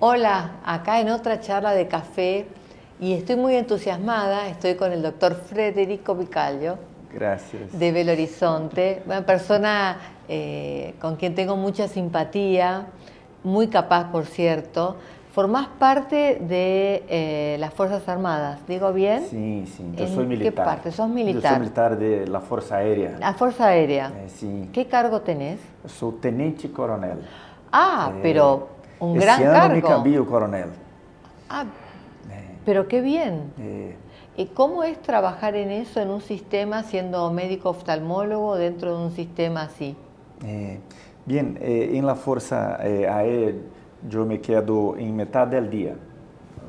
Hola, acá en otra charla de café y estoy muy entusiasmada, estoy con el doctor Federico Bicalio Gracias. de Belo Horizonte, una persona con quien tengo mucha simpatía, muy capaz por cierto. Formás parte de las Fuerzas Armadas, ¿digo bien? Sim, sim. Eu sou ¿En qué militar. parte? ¿Sos Eu sou militar? militar da Força Aérea. La Fuerza Aérea. Sim. ¿Qué cargo tenés? Eu sou tenente coronel. Ah, pero un Esse gran ano me cargo. cambio coronel. Ah, pero qué bien. ¿Y cómo es trabajar en eso, en un sistema, siendo médico oftalmólogo dentro de un sistema así? Bien, em la Força Aérea eu me quedo em metade do dia.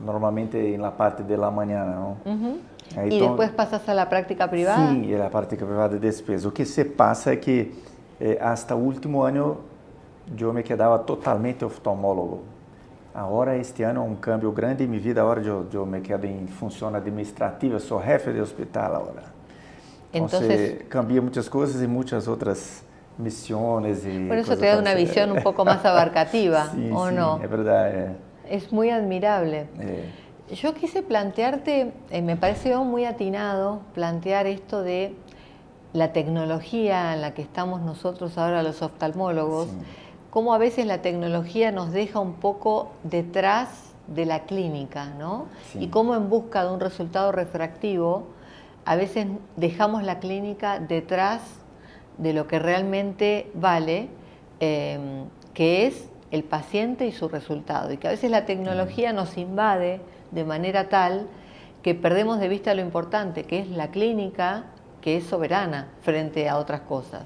Normalmente em la parte de la mañana, não? ¿Y después pasas a la práctica privada? Sim, a prática privada depois. O que se passa é que hasta o último ano eu me quedava totalmente oftalmólogo. Agora, este ano, um câmbio grande em minha vida. Agora, eu me quedo em função administrativa, sou jefe de hospital agora. Então, cambia muitas coisas e muitas outras missões. Por eso te da una visión un poco más abarcativa, sí, ¿o sí, no? Es verdad. Es muy admirable. Yo quise plantearte, me pareció muy atinado plantear esto de la tecnología en la que estamos nosotros ahora los oftalmólogos, sí. Cómo a veces la tecnología nos deja un poco detrás de la clínica, ¿no? Sí. Y cómo en busca de un resultado refractivo, a veces dejamos la clínica detrás de lo que realmente vale, que es el paciente y su resultado. Y que a veces la tecnología nos invade de manera tal que perdemos de vista lo importante, que es la clínica, que es soberana frente a otras cosas.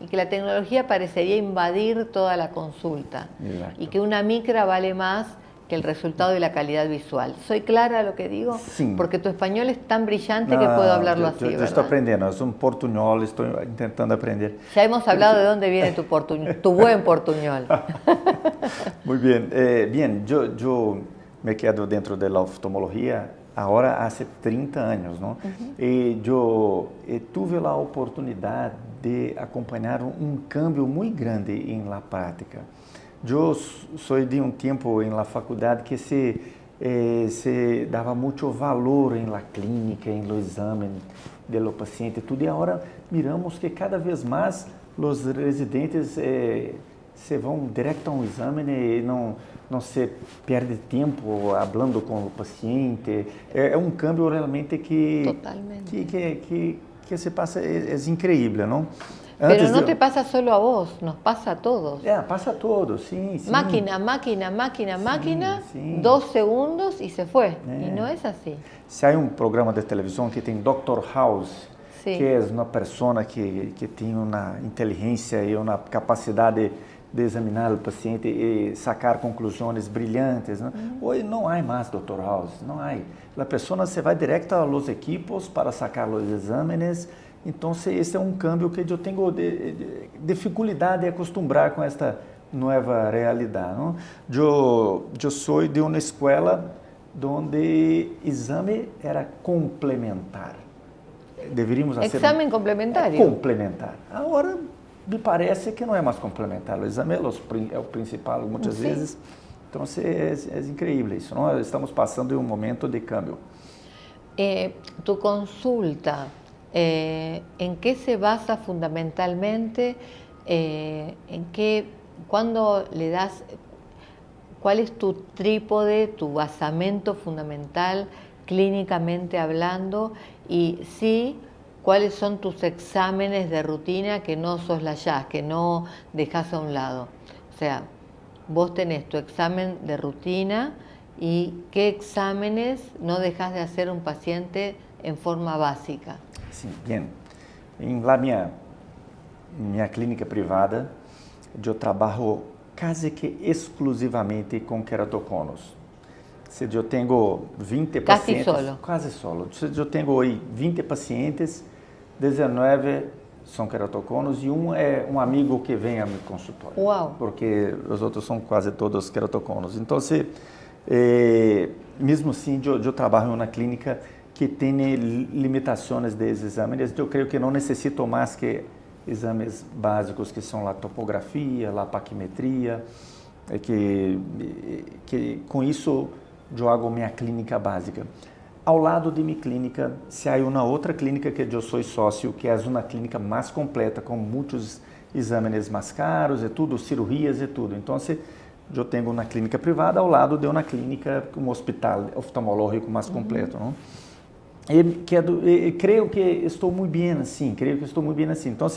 Y que la tecnología parecería invadir toda la consulta. Exacto. Y que una micra vale más que el resultado y la calidad visual. ¿Soy clara lo que digo? Sí. Porque tu español es tan brillante que puedo hablarlo así, ¿verdad? Yo estoy aprendiendo, es un portuñol, estoy intentando aprender. Ya hemos hablado de dónde viene tu portuñol, tu buen portuñol. Muy bien. Bien, yo me quedo dentro de la oftalmología ahora hace 30 años, ¿no? Y yo tuve la oportunidad de acompañar un cambio muy grande en la práctica. Eu sou de tempo em la faculdade que se dava muito valor em la clínica, em lo exame do paciente, tudo. E agora miramos que cada vez mais os residentes se vão direto a exame e não se perde tempo falando com o paciente. É câmbio realmente que se passa, é incrível, não? Pero no te pasa solo a vos, nos pasa a todos. Pasa a todos, sim. Máquina, máquina, 2 segundos y se fue. Y no es así. Se há programa de televisão que tem Dr. House, que é uma pessoa que tem uma inteligência e uma capacidade de examinar o paciente e sacar conclusões brilhantes, né? Hoje não há mais Dr. House, não há. A pessoa se vai direto aos equipos para sacar os exames. Então, esse é câmbio que eu tenho dificuldade de acostumar com esta nova realidade. Não? Eu sou de uma escola onde exame era complementar. Deveríamos fazer exame complementário. Complementar. Agora, me parece que não é mais complementar. O exame é o principal, muitas vezes. Então, é incrível isso. Não? Estamos passando um momento de câmbio. Tu consulta... ¿en qué se basa fundamentalmente? ¿Cuándo le das, cuál es tu trípode, tu basamento fundamental clínicamente hablando? Y sí, ¿cuáles son tus exámenes de rutina que no soslayás, que no dejás a un lado? O sea, vos tenés tu examen de rutina y ¿qué exámenes no dejás de hacer un paciente en forma básica? Sim, bem. Em lá minha clínica privada, eu trabalho quase que exclusivamente com queratoconos. Se eu tenho 20 pacientes... Quase solo. Se eu tenho aí 20 pacientes, 19 são queratoconos e é um amigo que vem a meu consultório. Uau! Porque os outros são quase todos queratoconos. Então, mesmo assim, eu trabalho na clínica que tem limitações desses exames. Eu creio que não necessito mais que exames básicos, que são a topografia, a paquimetria, É que com isso eu hago minha clínica básica. Ao lado de minha clínica, se há uma outra clínica que eu sou sócio, que é uma clínica mais completa, com muitos exames mais caros e tudo, cirurgias e tudo. Então, eu tenho uma clínica privada ao lado de uma clínica, um hospital oftalmológico mais completo, não? Creio que estou muito bem assim, Então,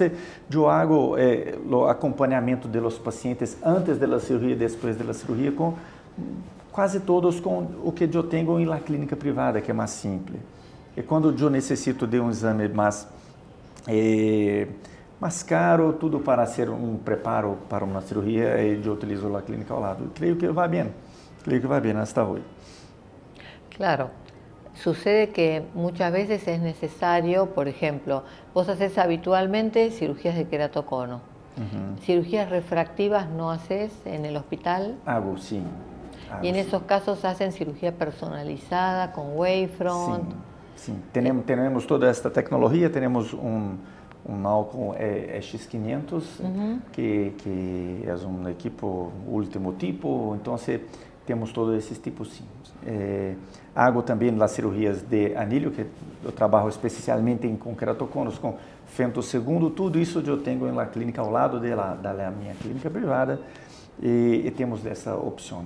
eu hago o acompanhamento dos pacientes antes da cirurgia e depois da cirurgia com quase todos com o que eu tenho na clínica privada, que é mais simples. E quando eu necessito de um exame mais caro, tudo para ser um preparo para uma cirurgia, eu utilizo a clínica ao lado. Creio que vai bem hasta hoje. Claro. Sucede que muchas veces es necesario, por ejemplo, vos haces habitualmente cirugías de queratocono. ¿Cirugías refractivas no haces en el hospital? Hago, sí. Y en esos casos hacen cirugía personalizada con Wavefront. Sí. Tenemos toda esta tecnología, tenemos un Alcon X500, que es un equipo último tipo, entonces temos todos esses tipos, sim. Hago também as cirurgias de anilho, que eu trabalho especialmente com queratoconos, com femtosegundo, tudo isso eu tenho na clínica ao lado da minha clínica privada e temos essa opção.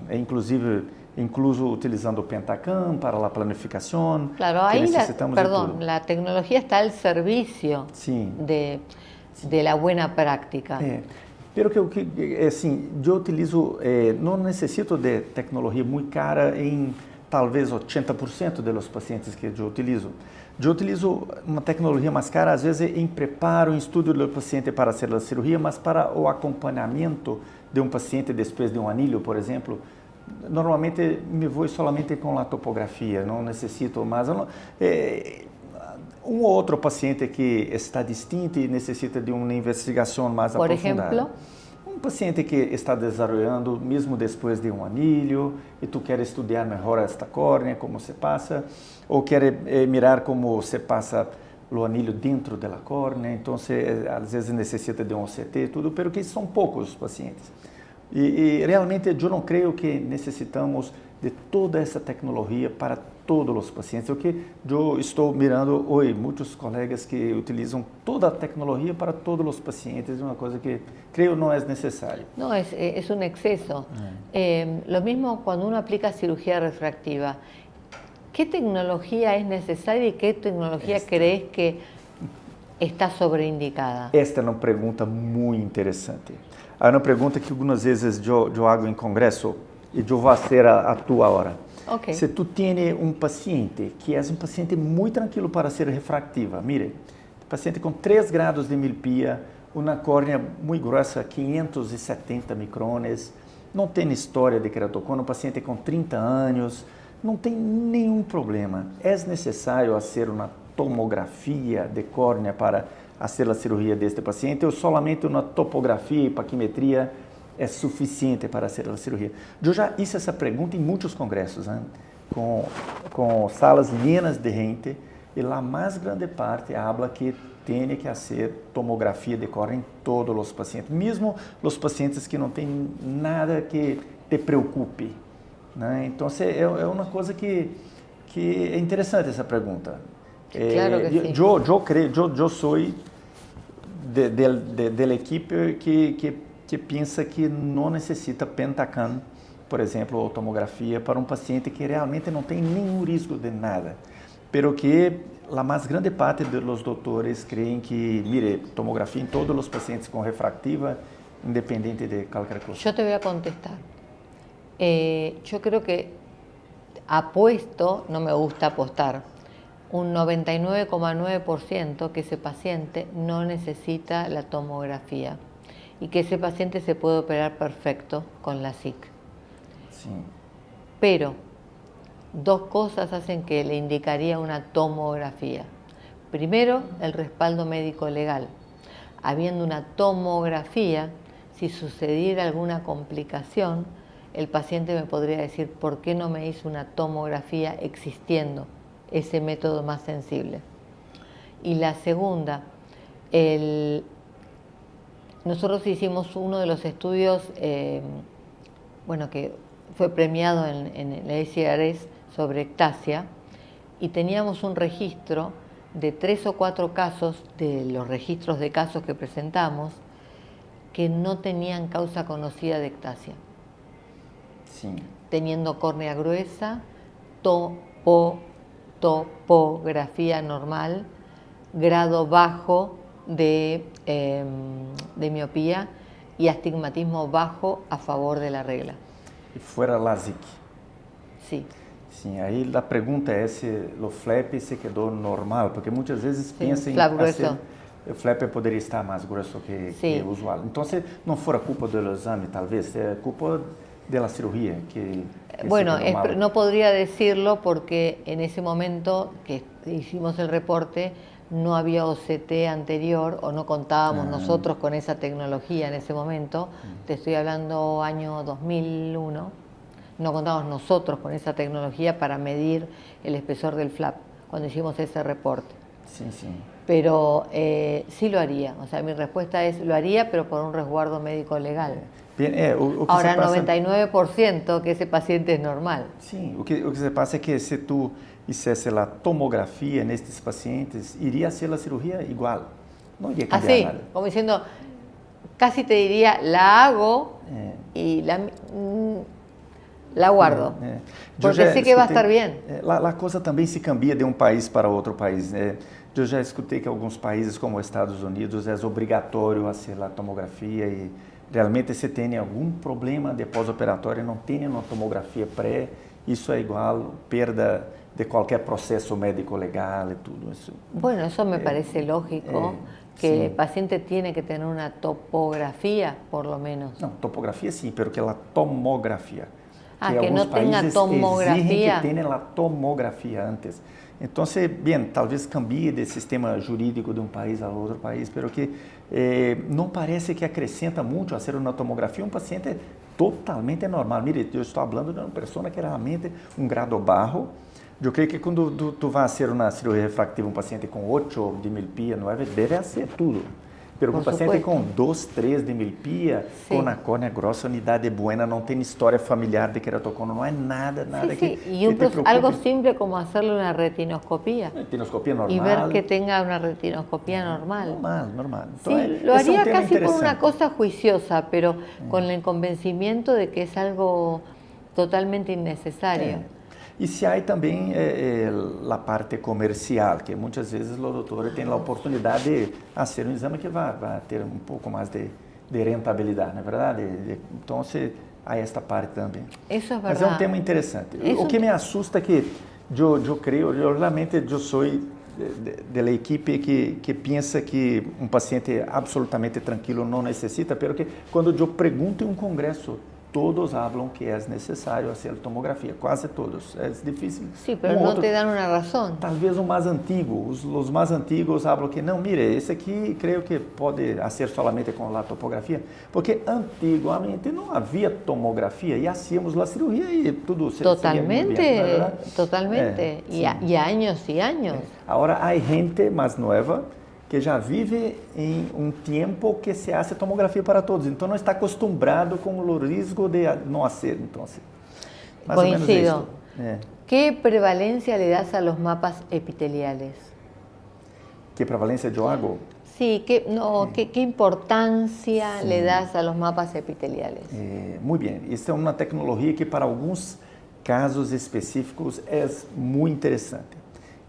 Incluso utilizando o Pentacam para a planificação. Claro, aí a tecnologia está ao serviço de la buena práctica. Pero que assim, eu utilizo, não necessito de tecnologia muito cara em talvez 80% dos pacientes que eu utilizo. Eu utilizo uma tecnologia mais cara, às vezes, em preparo, em estudo do paciente para fazer a cirurgia, mas para o acompanhamento de um paciente depois de um anilho, por exemplo, normalmente me vou somente com a topografia, não necessito mais. Um ou outro paciente que está distinto e necessita de uma investigação mais aprofundada. Por exemplo? Um paciente que está desenvolvendo, mesmo depois de um anilho, e tu quer estudar melhor esta córnea, como se passa, ou quer mirar como se passa o anilho dentro da córnea, então às vezes necessita de um OCT, tudo, pero que são poucos os pacientes. E realmente eu não creio que necessitamos de toda essa tecnologia para todos os pacientes. O que eu estou mirando hoje, muitos colegas que utilizam toda a tecnologia para todos os pacientes, uma coisa que creio não é necessário. No, es un exceso. Lo mismo cuando uno aplica cirugía refractiva. ¿Qué tecnología es necesaria y qué tecnología crees que está sobreindicada? Esta é uma pergunta muito interessante. É uma pergunta que algumas vezes eu hago em congresso e eu vou fazer a tua hora. Okay. Se tu tens um paciente que é um paciente muito tranquilo para ser refractiva, mire, paciente com 3 graus de miopia, uma córnea muito grossa, 570 micrones, não tem história de queratocono, um paciente com 30 anos, não tem nenhum problema. É necessário fazer uma tomografia de córnea para fazer a cirurgia deste paciente ou somente uma topografia e paquimetria é suficiente para fazer a cirurgia? Eu já fiz essa pergunta em muitos congressos, né? com salas llenas de gente, e a mais grande parte habla que tem que fazer tomografia de córnea em todos os pacientes, mesmo os pacientes que não têm nada que te preocupe, né? Então, é uma coisa que é interessante essa pergunta. Claro que sim. Eu sou da equipe que pensa que não necessita Pentacam, por exemplo, ou tomografia para um paciente que realmente não tem nenhum risco de nada, pero que a mais grande parte dos doutores creem que, mire, tomografia em todos os pacientes com refractiva, independente de qualquer coisa. Eu te vou contestar. Eu creo que apuesto, no me gusta apostar, un 99,9% que ese paciente no necesita la tomografía y que ese paciente se puede operar perfecto con la SIC. Sí. Pero 2 cosas hacen que le indicaría una tomografía. Primero, el respaldo médico legal. Habiendo una tomografía, si sucediera alguna complicación, el paciente me podría decir, ¿por qué no me hizo una tomografía existiendo ese método más sensible? Y la segunda, nosotros hicimos uno de los estudios bueno, que fue premiado en el ACRS sobre ectasia, y teníamos un registro de 3 o 4 casos, de los registros de casos que presentamos, que no tenían causa conocida de ectasia. Sí. Teniendo córnea gruesa, topografía normal, grado bajo de miopía y astigmatismo bajo a favor de la regla. E fuera LASIK. Sí. Sim, aí a pergunta é se o flap se quedou normal, porque muitas vezes pensam flap grueso. O flap poderia estar mais grosso que o usual. Então, não fora culpa do exame, talvez, é culpa da cirurgia que bueno, no podría decirlo porque en ese momento que hicimos el reporte no había OCT anterior o no contábamos nosotros con esa tecnología en ese momento. Te estoy hablando año 2001. No contábamos nosotros con esa tecnología para medir el espesor del flap cuando hicimos ese reporte. Sí, sí. Pero sí lo haría. O sea, mi respuesta es lo haría, pero por un resguardo médico legal. Bien, o que ahora, pasa... 99% que ese paciente es normal. Sim, o que se passa é que se tu fizesse a tomografia nestes pacientes, iria ser a cirurgia igual. Não iria cambiar Así, nada. como diciendo, casi te diría, la hago y la guardo. Porque sé que va a estar bien. A coisa também se cambia de um país para outro país. Eu já escutei que alguns países, como os Estados Unidos, é obrigatório fazer a tomografia e realmente se tem algum problema de pós-operatório, não tem uma tomografia pré, isso é igual perda de qualquer processo médico legal e tudo isso. Bueno, eso me parece lógico, que el paciente tiene que tener una topografía, por lo menos. Não, topografia sim, pero que a tomografia. Que no tenha tomografia. Que tenha a tomografia antes. Então, bem, talvez cambie de sistema jurídico de um país a outro país, pero que não parece que acrescenta muito a ser uma tomografia. Um paciente totalmente normal. Mire, eu estou falando de uma pessoa que realmente um grado baixo. Eu creio que quando tu vai fazer uma cirurgia refractiva, um paciente com 8 de miopia, 9, deve ser tudo. Pero um paciente com 2, 3 de miopia, com a córnea grossa, unidade buena, não tem história familiar de queratocono, não é nada que algo simple como hacerle una retinoscopía. Retinoscopia normal. Y ver que tenga una retinoscopía normal. Normal. Sí, lo haría casi por una cosa juiciosa, pero con el convencimiento de que es algo totalmente innecesario. E se há também a parte comercial, que muitas vezes o doutor tem a oportunidade de fazer um exame que vai ter um pouco mais de rentabilidade, não é verdade? Então, há esta parte também. Isso é Mas verdade. é um tema interessante. O que me assusta é que eu creio, realmente eu sou da equipe que pensa que um paciente absolutamente tranquilo não necessita, porque quando eu pergunto em um congresso, todos hablan que es necesario hacer tomografía, quase todos. Es difícil. Sí, pero no te dan una razón. Talvez o mais antigo. Os mais antigos hablam que não, mire, esse aqui creio que pode ser solamente com a topografia, porque antigamente não havia tomografia e hacíamos a cirurgia e tudo se totalmente, seguia muito bem, totalmente. Y años y años. Agora há gente mais nova que já vive em um tempo que se hace tomografia para todos. Então, não está acostumado com o risco de não fazer. Então, coincido. ¿Qué prevalencia le das a los mapas epiteliales? ¿Qué prevalencia yo hago? Sí, ¿qué importancia le das a los mapas epiteliales? Muy bien. Esta é uma tecnologia que para alguns casos específicos é muito interessante.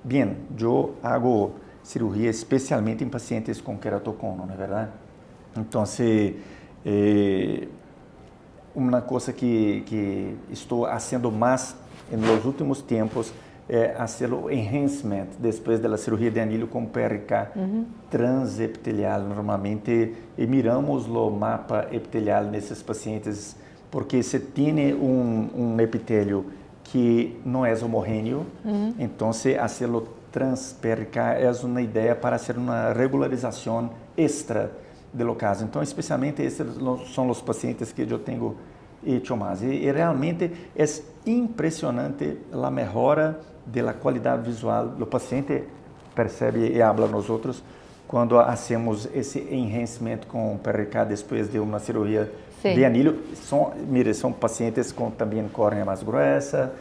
Bien, eu hago cirurgia especialmente em pacientes com queratocono, não é verdade? Então, uma coisa que estou fazendo mais nos últimos tempos é fazer o enhancement depois da cirurgia de anilho com PRK transepitelial. Normalmente, miramos o mapa epitelial nesses pacientes porque se tem um epitélio que não é homogêneo, então, fazê-lo trans-PRK é uma ideia para ser uma regularização extra do caso. Então, especialmente, esses são os pacientes que eu tenho hecho mais. E realmente é impressionante a melhora da qualidade visual. O paciente percebe e habla nos outros quando hacemos esse enhancement com PRK depois de uma cirurgia de anilho. São pacientes com também córnea mais grossa,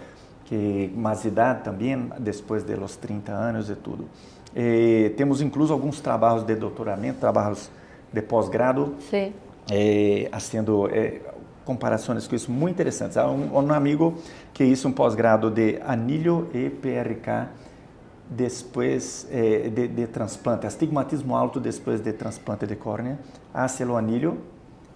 que mais idade também, depois dos 30 anos e tudo. Temos incluso alguns trabalhos de doutoramento, trabalhos de pós-grado, fazendo comparações com isso muito interessantes. Há um amigo que hizo um pós-grado de anilho e PRK depois de transplante, astigmatismo alto depois de transplante de córnea, hace o anilho,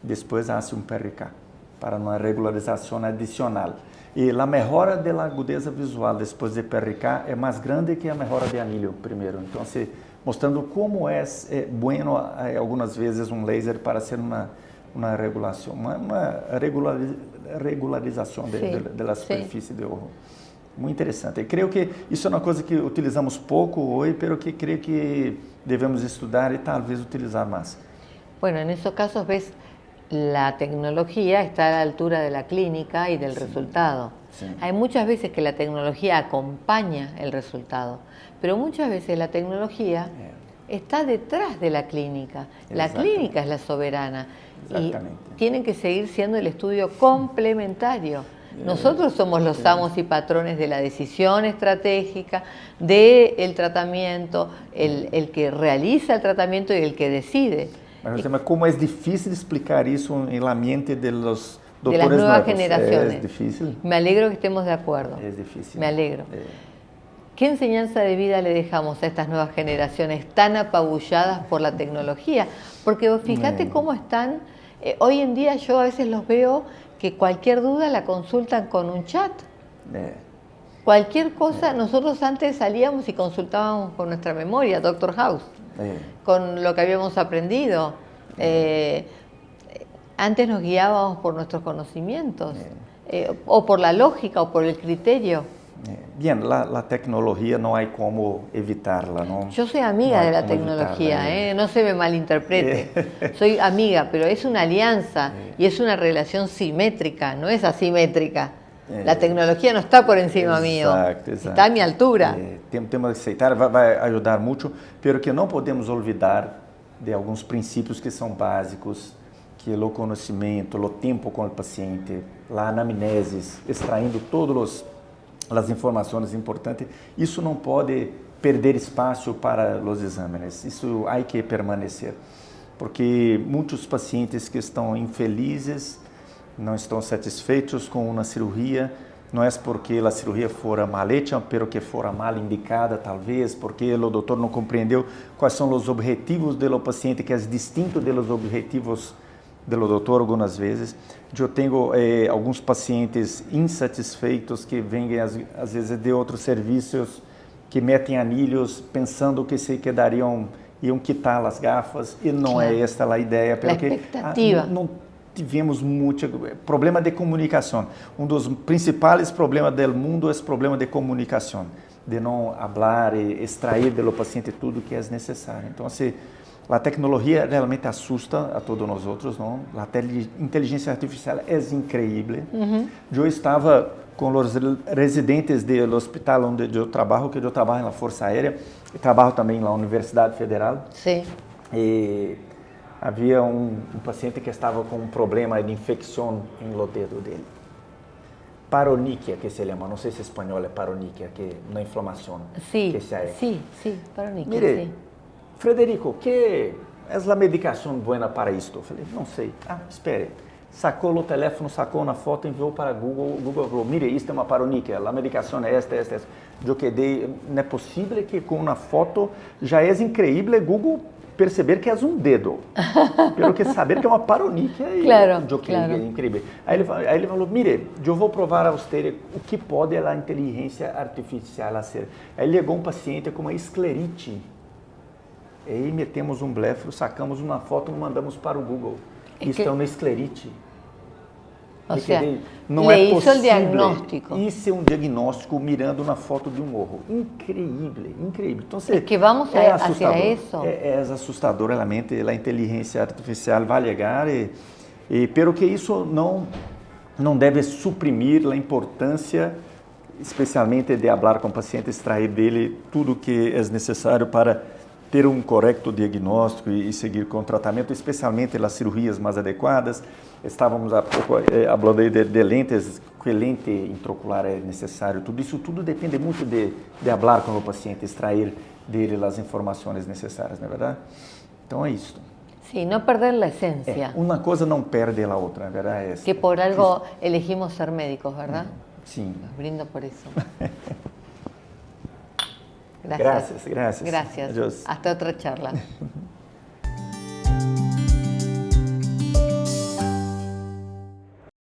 depois hace um PRK, para uma regularização adicional. E a melhora da agudeza visual depois de PRK é mais grande que a melhora de anilho primeiro. Então, mostrando como é bueno algumas vezes um laser para ser uma regulação, uma regularização da superfície do olho. Muito interessante. Eu creio que isso é uma coisa que utilizamos pouco hoje, mas que creio que devemos estudar e talvez utilizar mais. Bueno, en esos casos ves, la tecnología está a la altura de la clínica y del resultado. Sí. Hay muchas veces que la tecnología acompaña el resultado, pero muchas veces la tecnología está detrás de la clínica. La clínica es la soberana y tienen que seguir siendo el estudio complementario. Nosotros somos los amos y patrones de la decisión estratégica, del tratamiento, el que realiza el tratamiento y el que decide. Mas como é difícil explicar isso na mente dos doutores de las nuevas nuevos. generaciones. É difícil. Me alegro que estemos de acuerdo. Es difícil. Me alegro. ¿Qué enseñanza de vida le dejamos a estas nuevas generaciones tan apabulladas por la tecnología? Porque fíjate cómo están, hoy en día yo a veces los veo que cualquier duda la consultan con un chat. Cualquier cosa, nosotros antes salíamos y consultábamos con nuestra memoria, Doctor House, con lo que habíamos aprendido. Antes nos guiábamos por nuestros conocimientos, o por la lógica, o por el criterio. Bien, la tecnología no hay como evitarla, ¿no? Yo soy amiga de la tecnología, no se me malinterprete. Soy amiga, pero es una alianza y es una relación simétrica, no es asimétrica. La tecnología no está por encima mío, está a mi altura. Temos que aceitar, vai ajudar muito, pero que não podemos olvidar de alguns princípios que são básicos, que é o conhecimento, o tempo com o paciente, a anamnese, extraindo todas as informações importantes. Isso não pode perder espaço para os exames, isso há que permanecer, porque muitos pacientes que estão infelizes, não estão satisfeitos com uma cirurgia, não é porque a cirurgia fora mal hecha, pero que fora mal indicada, talvez, porque o doutor não compreendeu quais são os objetivos do paciente, que é distinto dos objetivos do doutor algumas vezes. Eu tenho alguns pacientes insatisfeitos que vêm, às vezes, de outros serviços, que metem anilhos pensando que se quedariam, iam quitar as gafas, e não é esta a ideia. A expectativa. Não tivemos muito problema de comunicação. Um dos principais problemas do mundo é o problema de comunicação, de não falar e extrair do paciente tudo que é necessário. Então, a tecnologia realmente assusta a todos nós outros, não? A inteligência artificial é incrível. Eu estava com os residentes do hospital onde eu trabalho, que eu trabalho na Força Aérea, e trabalho também na Universidade Federal. Sim. E havia um paciente que estava com um problema de infecção no dedo dele. Paroniquia, que se chama, não sei se em espanhol é paroniquia, que é uma inflamação. Sim, sim, paroniquia. Mire, sim. Frederico, que é a medicação boa para isto? Eu falei, não sei. Espere. Sacou o telefone, sacou na foto, enviou para Google. Google falou, mire, isto é uma paroniquia, a medicação é esta. Eu quedei, não é possível que com uma foto já é incrível Google perceber que é um dedo, pelo que saber que é uma paroniquia. Claro, é incrível. Aí ele falou, mire, eu vou provar a você o que pode a inteligência artificial fazer. Aí chegou um paciente com uma esclerite. E aí metemos um blefro, sacamos uma foto e mandamos para o Google. Isto é uma esclerite. Ou seja, não é possível. O diagnóstico. Isso é um diagnóstico mirando na foto de um olho. Incrível, incrível. Então, que vamos hacia isso. É assustador, realmente, a inteligência artificial vai chegar, pero que isso não deve suprimir a importância, especialmente de falar com o paciente, extrair dele tudo que é necessário para ter um correto diagnóstico e seguir com o tratamento, especialmente as cirurgias mais adequadas. Estávamos há pouco falando aí de lentes, que lente intraocular é necessário. Tudo isso tudo depende muito de falar com o paciente, extrair dele as informações necessárias, não é verdade? Então é isso. Sí, no perder la esencia. Uma coisa não perde a outra, na verdade é essa. Que por algo elegimos ser médicos, ¿verdad? Sim. Los brindo por eso. Gracias. Gracias. Adiós. Hasta otra charla.